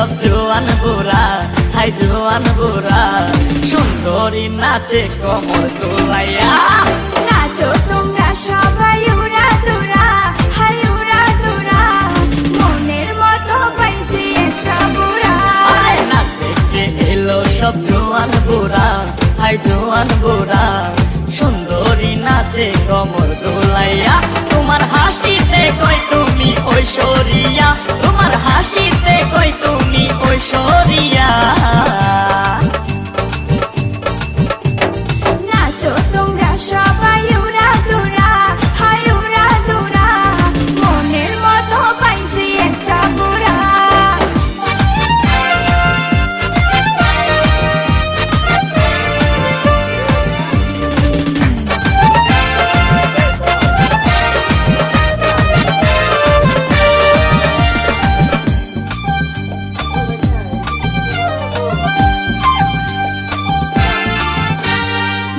সব জোয়ান বুড়া, হাই জোয়ান বুড়া, সুন্দরী নাচে কোমর দোলাইয়া। নাচো তোমরা সবাই উড়া দুরা, হাই উড়া দুরা, মনের মতো পাইছি একটা বুড়া। আরে নাচ দেখতে এলো সব জোয়ান বুড়া, হাই জোয়ান বুড়া, সুন্দরী নাচে কোমর দোলাইয়া। তোমার হাসিতে কই তুমি ঐশ্বরিয়া, তোমার হাসিতে কই তুমি ঐশ্বরিয়া। নাচো তোমরা সবাই উড়া দুরা, হাই উড়া দুরা, মনের মতো পাইছি একটা বুড়া।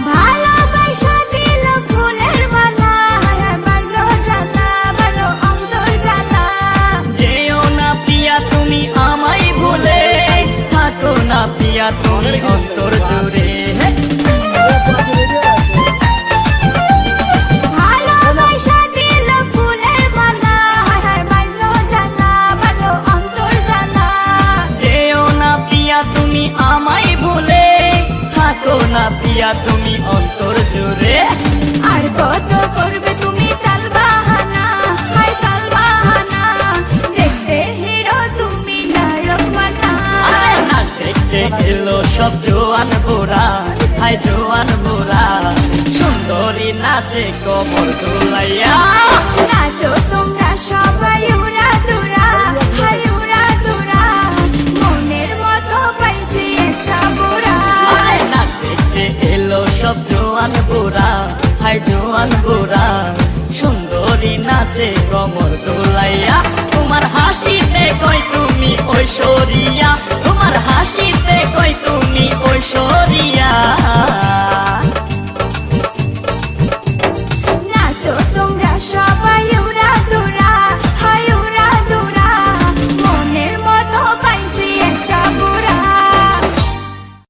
ভালোবাসা দিল ফুলের মালা, বাড়লো জ্বালা, বাড়লো অন্তর জ্বালা। যেও না পিয়া তুমি আমায় ভুলে, থাকো না পিয়া তুমি অন্তর জুড়ে। ভালোবাসা দিল ফুলের মালা, বাড়লো জ্বালা, বাড়লো অন্তর জ্বালা। যেও না পিয়া তুমি আমায় ভুলে, থাকো না পিয়া তুমি অন্তর জুড়ে। আর কত করবে তুমি তাল বাহানা, হাই তাল বাহানা, দেখতে হিরো তুমি নায়ক বানা। আরে নাচ দেখতে এলো সব জোয়ান বুড়া, হাই জোয়ান বুড়া, সুন্দরী নাচে কোমর দোলাইয়া। নাচো তোমরা সবাই উড়া দুরা, হাই উড়া দুরা, মনের মতো পাইছি একটা বুড়া। আরে নাচ দেখতে এলো সব জোয়ান বুড়া, হাই জোয়ান বুড়া, সুন্দরী নাচে কোমর দোলাইয়া।